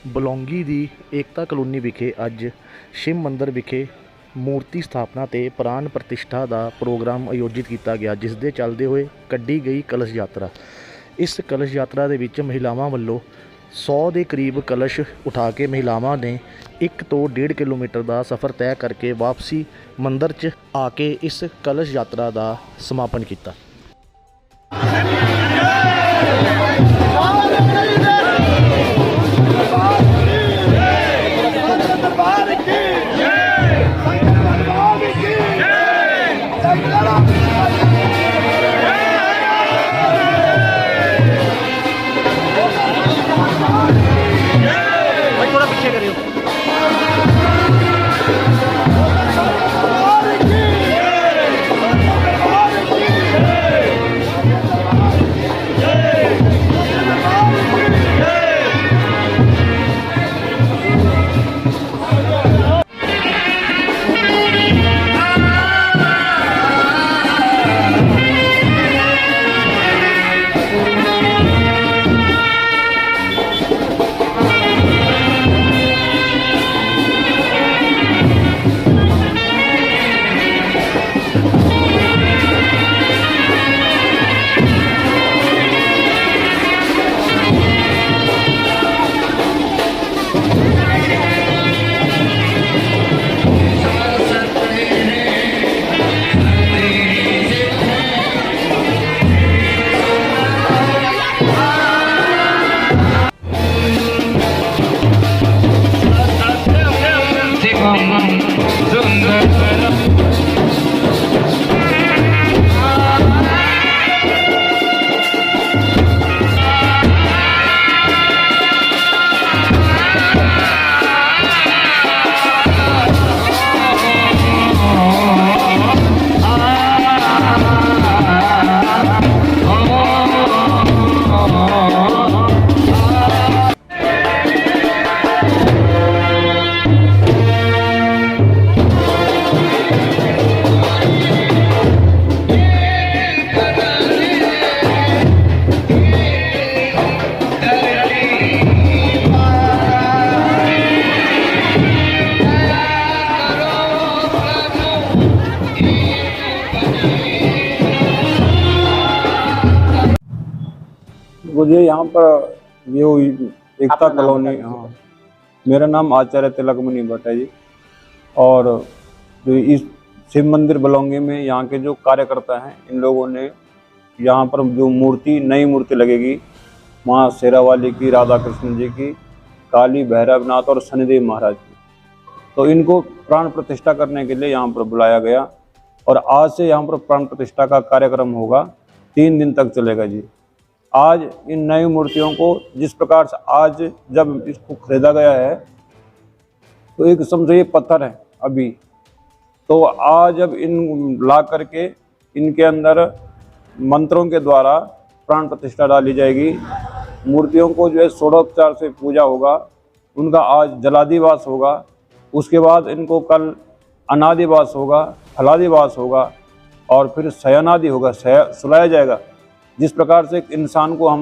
ਬਲੌਂਗੀ ਦੀ ਏਕਤਾ colony ਵਿਖੇ ਅੱਜ ਸ਼ਿਵ ਮੰਦਰ ਵਿਖੇ ਮੂਰਤੀ ਸਥਾਪਨਾ ਤੇ ਪ੍ਰਾਣ ਪ੍ਰਤਿਸ਼ਠਾ ਦਾ ਪ੍ਰੋਗਰਾਮ ਆਯੋਜਿਤ ਕੀਤਾ ਗਿਆ, ਜਿਸ ਦੇ ਚੱਲਦੇ ਹੋਏ ਕੱਢੀ ਗਈ ਕਲਸ਼ ਯਾਤਰਾ। ਇਸ ਕਲਸ਼ ਯਾਤਰਾ ਦੇ ਵਿੱਚ ਮਹਿਲਾਵਾਂ ਵੱਲੋਂ 100 ਦੇ ਕਰੀਬ ਕਲਸ਼ ਉਠਾ ਕੇ ਮਹਿਲਾਵਾਂ ਨੇ 1 ਤੋਂ 1.5 ਕਿਲੋਮੀਟਰ ਦਾ ਸਫ਼ਰ ਤੈਅ ਕਰਕੇ ਵਾਪਸੀ ਮੰਦਰ 'ਚ ਆ ਕੇ ਇਸ ਕਲਸ਼ ਯਾਤਰਾ ਦਾ ਸਮਾਪਨ ਕੀਤਾ। थोड़ा पीछे करियो। मुझे यहाँ पर ये हुई एकता कॉलोनी। हाँ, मेरा नाम आचार्य तिलकमणि भट्ट है जी। और जो इस शिव मंदिर बलौंगी में यहाँ के जो कार्यकर्ता हैं, इन लोगों ने यहाँ पर जो नई मूर्ति लगेगी माँ शेरावाली की, राधा कृष्ण जी की, काली भैरवनाथ और शनिदेव महाराज की, तो इनको प्राण प्रतिष्ठा करने के लिए यहाँ पर बुलाया गया। और आज से यहाँ पर प्राण प्रतिष्ठा का कार्यक्रम होगा, 3 दिन तक चलेगा जी। आज इन नई मूर्तियों को जिस प्रकार से आज जब इसको खरीदा गया है, तो एक समझो ये पत्थर है अभी, तो आज जब इन ला करके इनके अंदर मंत्रों के द्वारा प्राण प्रतिष्ठा डाली जाएगी। मूर्तियों को जो है षोडोपचार से पूजा होगा, उनका आज जलादिवास होगा, उसके बाद इनको कल अनादिवास होगा, फलादिवास होगा और फिर शयनादि होगा, सुलाया जाएगा। जिस प्रकार से एक इंसान को हम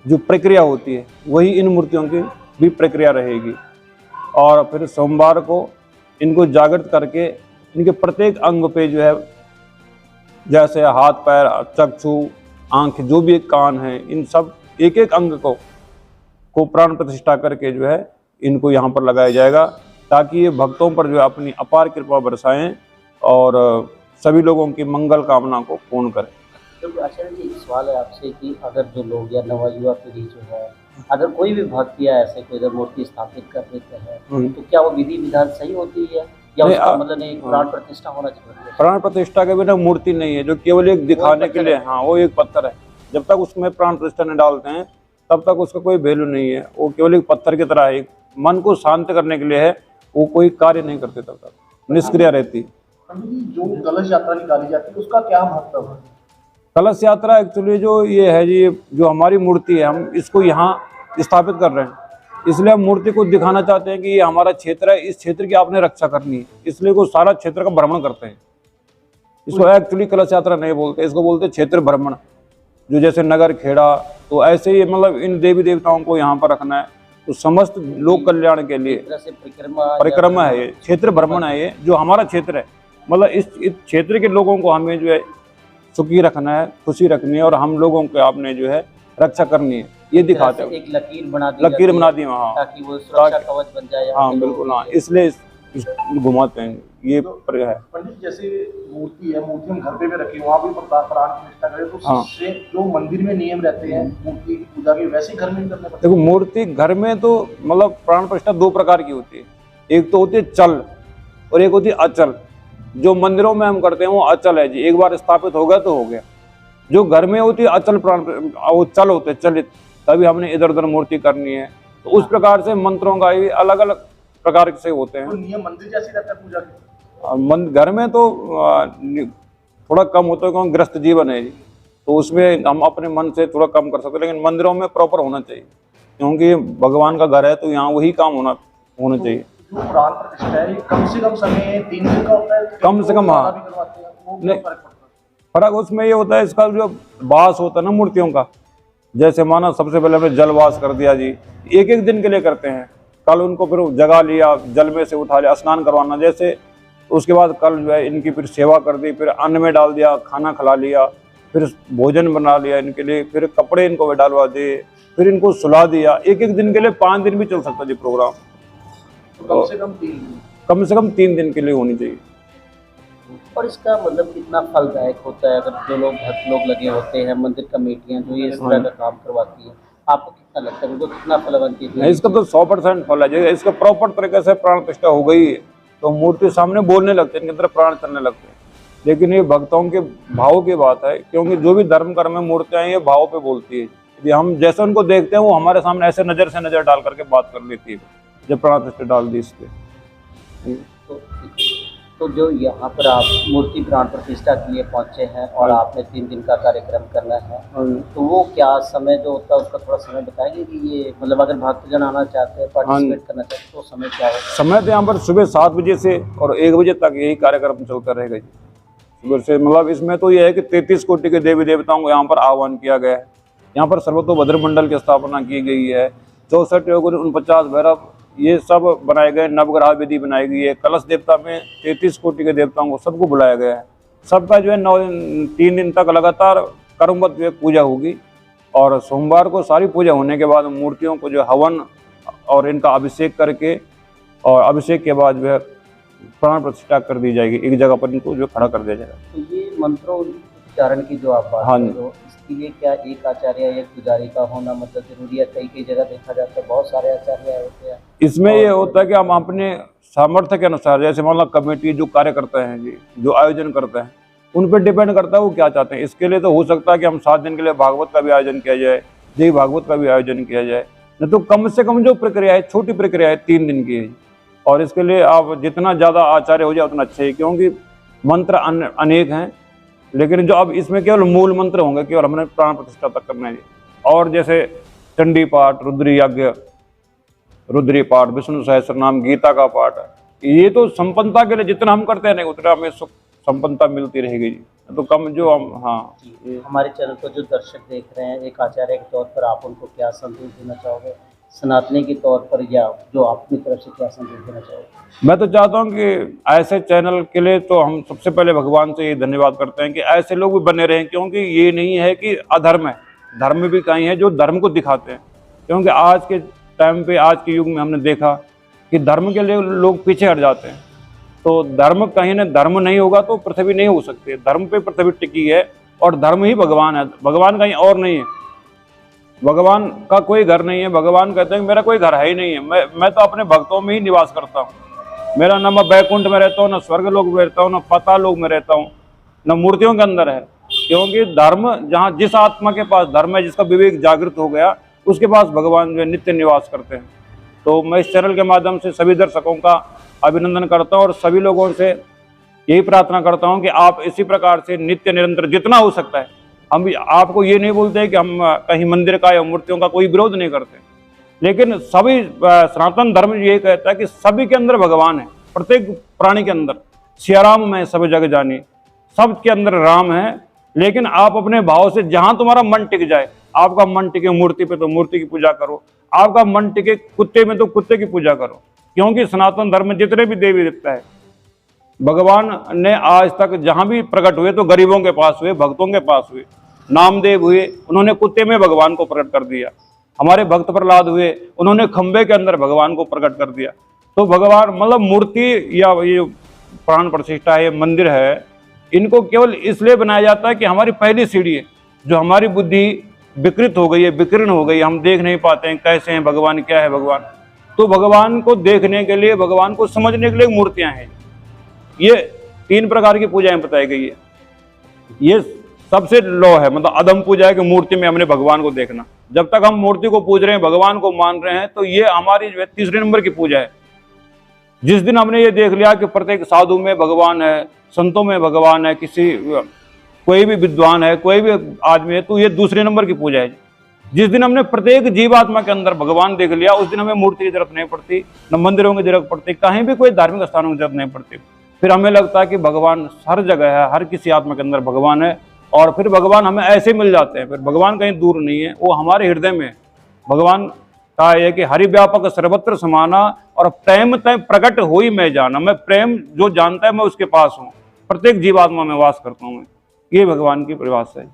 जो प्रक्रिया होती है, वही इन मूर्तियों की भी प्रक्रिया रहेगी। और फिर सोमवार को इनको जागृत करके इनके प्रत्येक अंग पे जो है, जैसे हाथ पैर, चक्षु, आंख, जो भी कान है, इन सब एक एक अंग को प्राण प्रतिष्ठा करके जो है इनको यहाँ पर लगाया जाएगा, ताकि ये भक्तों पर जो है अपनी अपार कृपा बरसाएं और सभी लोगों की मंगल कामना को पूर्ण करें। तो आचार्य जी, एक सवाल है आपसे कि अगर जो लोग या नवयुवा पीढ़ी जो है, अगर कोई भी भक्त या ऐसे कोई अगर मूर्ति स्थापित कर देते हैं, तो क्या वो विधि विधान सही होती है या उसका मतलब नहीं प्राण प्रतिष्ठा होना चाहिए? प्राण प्रतिष्ठा के बिना मूर्ति नहीं है, जो केवल एक दिखाने के लिए, हाँ, वो एक पत्थर है। जब तक उसमें प्राण प्रतिष्ठा नहीं डालते हैं, तब तक उसका कोई वैल्यू नहीं है। वो केवल एक पत्थर की तरह है, मन को शांत करने के लिए है, वो कोई कार्य नहीं करते, तब तक निष्क्रिय रहती। जो कलश यात्रा निकाली जाती है उसका क्या महत्व है? कलश यात्रा एक्चुअली जो ये है जी, जो हमारी मूर्ति है, हम इसको यहाँ स्थापित कर रहे हैं, इसलिए हम मूर्ति को दिखाना चाहते हैं कि ये हमारा क्षेत्र है, इस क्षेत्र की आपने रक्षा करनी है, इसलिए को सारा क्षेत्र का भ्रमण करते हैं। इसको एक्चुअली कलश यात्रा नहीं बोलते, इसको बोलते क्षेत्र भ्रमण। जो जैसे नगर खेड़ा, तो ऐसे ही मतलब इन देवी देवताओं को यहाँ पर रखना है, तो समस्त लोक कल्याण के लिए एक तरह से परिक्रमा परिक्रमा है, ये क्षेत्र भ्रमण है, ये जो हमारा क्षेत्र है, मतलब इस क्षेत्र के लोगों को हमें जो है सुखी रखना है, खुशी रखनी है, और हम लोगों को आपने जो है रक्षा करनी है, ये दिखाते हैं। एक लकीर बना दी लकीर बना दी वहाँ, ताकि वो सुरक्षा कवच बन जाए। हाँ बिल्कुल, हाँ, इसलिए घुमाते हैं, ये है। पंडित जैसे मूर्ति है, मूर्ति हम घर पे भी रखी, वहाँ भी प्राण प्रतिष्ठा करें, तो हाँ। से जो मंदिर में नियम रहते हैं मूर्ति की पूजा के, वैसे ही घर में भी करने पड़ते देखो, मूर्ति घर में तो मतलब प्राण प्रतिष्ठा दो प्रकार की होती है, एक तो होती है चल और एक होती है अचल। जो मंदिरों में हम करते हैं वो अचल है जी, एक बार स्थापित हो गया तो हो गया। जो घर में होती है अचल प्राण, वो चल होते हैं, चलित, तभी हमने इधर उधर मूर्ति करनी है। तो उस प्रकार से मंत्रों का भी अलग अलग प्रकार से होते हैं। तो नियम मंदिर जैसे रहता है पूजा के? घर में तो थोड़ा कम होता है क्योंकि गृहस्थ जीवन है जी, तो उसमें हम अपने मन से थोड़ा कम कर सकते हैं, लेकिन मंदिरों में प्रॉपर होना चाहिए, क्योंकि भगवान का घर है, तो यहाँ वही काम होना चाहिए। जो प्राण प्रतिष्ठा है ये कम से कम समय 3 दिन का होता है? कम से कम, हाँ। नहीं, फर्क उसमें ये होता है, इसका जो वास होता है ना मूर्तियों का, जैसे माना सबसे पहले हमने जलवास कर दिया जी, एक एक दिन के लिए करते हैं, कल उनको फिर जगा लिया, जल में से उठा लिया, स्नान करवाना जैसे, उसके बाद कल जो है इनकी फिर सेवा कर दी, फिर अन्न में डाल दिया, खाना खिला लिया, फिर भोजन बना लिया इनके लिए, फिर कपड़े इनको डालवा दिए, फिर इनको सुला दिया। एक एक दिन के लिए 5 दिन भी चल सकता है जी प्रोग्राम। तो कम से कम 3 दिन, कम से कम 3 दिन के लिए होनी चाहिए। और इसका मतलब कितना फलदायक होता है, अगर जो लोग भक्त लोग लगे होते हैं, मंदिर कमेटियां जो ये इस तरह का काम करवाती है, आपको कितना लगता है उनको कितना फलवंती है? इसका तो 100% फल है। जैसे इसका प्रॉपर तरीके से प्राण प्रतिष्ठा हो गई है तो मूर्ति सामने बोलने लगते हैं, इनके अंदर प्राण चलने लगते हैं। लेकिन ये भक्तों के भाव की बात है, क्योंकि जो भी धर्म कर्म में मूर्तियां हैं ये भाव पे बोलती है। यदि हम जैसे उनको देखते हैं वो हमारे सामने ऐसे नजर से नजर डाल करके बात कर लेती है, जब प्राण प्रतिष्ठा डाल दी इस पे। तो जो यहाँ पर आप मूर्ति प्राण प्रतिष्ठा के लिए पहुँचे हैं और आपने 3 दिन का कार्यक्रम करना है, तो वो क्या समय जो होता है उसका थोड़ा समय बताएंगे कि ये मतलब अगर भक्तजन आना चाहते हैं, पार्टिसिपेट करना चाहते हैं, तो समय क्या होगा? समय तो यहाँ पर सुबह 7 बजे से और 1 बजे तक यही कार्यक्रम चलता रहेगा जी, सुबह से। मतलब इसमें तो ये है कि 33 कोटि के देवी देवताओं को यहाँ पर आह्वान किया गया है। यहाँ पर सर्वतोभद्र मंडल की स्थापना की गई है, 64 योग 49 भैरव ये सब बनाए गए, नवग्रह विधि बनाई गई है, कलश देवता में 33 कोटि के देवताओं को सबको बुलाया गया है। सबका जो है 3 दिन तक लगातार कर्मवत जो है पूजा होगी, और सोमवार को सारी पूजा होने के बाद मूर्तियों को जो हवन और इनका अभिषेक करके, और अभिषेक के बाद जो है प्राण प्रतिष्ठा कर दी जाएगी, एक जगह पर इनको जो खड़ा कर दिया जाएगा। तो ये मंत्रोच्चारण की जो आप बात कर रहे हो, इसके लिए क्या एक आचार्य या एक पुजारी का होना मतलब जरूरी है? कई जगह देखा जाता है बहुत सारे आचार्य होते हैं। इसमें ये होता है कि हम अपने सामर्थ्य के अनुसार, जैसे मान लो कमेटी जो कार्य करते हैं जी, जो आयोजन करते हैं, उन पर डिपेंड करता है वो क्या चाहते हैं। इसके लिए तो हो सकता है कि हम 7 दिन के लिए भागवत का भी आयोजन किया जाए, देवी भागवत का भी आयोजन किया जाए, नहीं तो कम से कम जो प्रक्रिया है, छोटी प्रक्रिया है, 3 दिन की है। और इसके लिए आप जितना ज़्यादा आचार्य हो जाए उतना अच्छा है, क्योंकि मंत्र अनेक हैं, लेकिन जो अब इसमें केवल मूल मंत्र होंगे, केवल हमने प्राण प्रतिष्ठा तक करना है। और जैसे चंडी पाठ, रुद्री यज्ञ, रुद्री पाठ, विष्णु सहस्त्र नाम, गीता का पाठ, ये तो संपन्नता के लिए जितना हम करते हैं नहीं उतना हमें सुख संपन्नता मिलती रहेगी जी, तो कम जो हम। हाँ, हमारे चैनल को जो दर्शक देख रहे हैं, एक आचार्य के तौर पर आप उनको क्या संदेश देना चाहोगे, सनातनी के तौर पर, या जो अपनी तरफ से क्या संदेश देना चाहोगे? मैं तो चाहता हूँ कि ऐसे चैनल के लिए तो हम सबसे पहले भगवान से ये धन्यवाद करते हैं कि ऐसे लोग भी बने रहें, क्योंकि ये नहीं है कि अधर्म है, धर्म भी कहीं है जो धर्म को दिखाते हैं। क्योंकि आज के टाइम पे, आज के युग में हमने देखा कि धर्म के लिए लोग पीछे हट जाते हैं। तो धर्म कहीं ना, धर्म नहीं होगा तो पृथ्वी नहीं हो सकती, धर्म पे पृथ्वी टिकी है, और धर्म ही भगवान है, भगवान कहीं और नहीं है। भगवान का कोई घर नहीं है, भगवान कहते हैं मेरा कोई घर है ही नहीं है, मैं तो अपने भक्तों में ही निवास करता हूँ। मेरा न मैं बैकुंठ में रहता हूँ, न स्वर्ग लोक में रहता हूँ, न पाताल लोक में रहता हूँ, न मूर्तियों के अंदर है। क्योंकि धर्म जहाँ, जिस आत्मा के पास धर्म है, जिसका विवेक जागृत हो गया, उसके पास भगवान जो है नित्य निवास करते हैं। तो मैं इस चैनल के माध्यम से सभी दर्शकों का अभिनंदन करता हूँ, और सभी लोगों से यही प्रार्थना करता हूँ कि आप इसी प्रकार से नित्य निरंतर जितना हो सकता है, हम आपको ये नहीं बोलते हैं कि हम कहीं मंदिर का या मूर्तियों का कोई विरोध नहीं करते, लेकिन सभी सनातन धर्म ये कहता है कि सभी के अंदर भगवान है, प्रत्येक प्राणी के अंदर। सियाराम में सब जग जानी, सब के अंदर राम है। लेकिन आप अपने भाव से, जहां तुम्हारा मन टिक जाए, आपका मन टिके मूर्ति पे तो मूर्ति की पूजा करो, आपका मन टिके कुत्ते में तो कुत्ते की पूजा करो, क्योंकि सनातन धर्म में जितने भी देवी देवता है भगवान ने आज तक जहां भी प्रकट हुए तो गरीबों के पास हुए, भक्तों के पास हुए। नामदेव हुए, उन्होंने कुत्ते में भगवान को प्रकट कर दिया। हमारे भक्त प्रहलाद हुए, उन्होंने खंबे के अंदर भगवान को प्रकट कर दिया। तो भगवान मतलब मूर्ति या ये प्राण प्रतिष्ठा है, मंदिर है, इनको केवल इसलिए बनाया जाता है कि हमारी पहली सीढ़ी है। जो हमारी बुद्धि विकृत हो गई है, विकीर्ण हो गई, हम देख नहीं पाते हैं कैसे हैं भगवान, क्या है भगवान। तो भगवान को देखने के लिए, भगवान को समझने के लिए मूर्तियां हैं। ये 3 प्रकार की पूजाएं बताई गई है। ये सबसे लो है, मतलब अधम पूजा है कि मूर्ति में हमने भगवान को देखना। जब तक हम मूर्ति को पूज रहे हैं, भगवान को मान रहे हैं, तो ये हमारी जो है 3रे नंबर की पूजा है। जिस दिन हमने ये देख लिया कि प्रत्येक साधु में भगवान है, संतों में भगवान है, कोई भी विद्वान है, कोई भी आदमी है, तो ये 2रे नंबर की पूजा है। जिस दिन हमने प्रत्येक जीवात्मा के अंदर भगवान देख लिया, उस दिन हमें मूर्ति की जरूरत नहीं पड़ती, न मंदिरों की जरूरत पड़ती, कहीं भी कोई धार्मिक स्थानों की जरूरत नहीं पड़ती। फिर हमें लगता है कि भगवान हर जगह है, हर किसी आत्मा के अंदर भगवान है, और फिर भगवान हमें ऐसे मिल जाते हैं। फिर भगवान कहीं दूर नहीं है, वो हमारे हृदय में है। भगवान का है कि हरि व्यापक सर्वत्र समाना, और प्रेम तय प्रकट हो ही मैं जाना। मैं प्रेम जो जानता है मैं उसके पास हूँ, प्रत्येक जीवात्मा में वास करता हूँ। ये भगवान की परिभाषा है।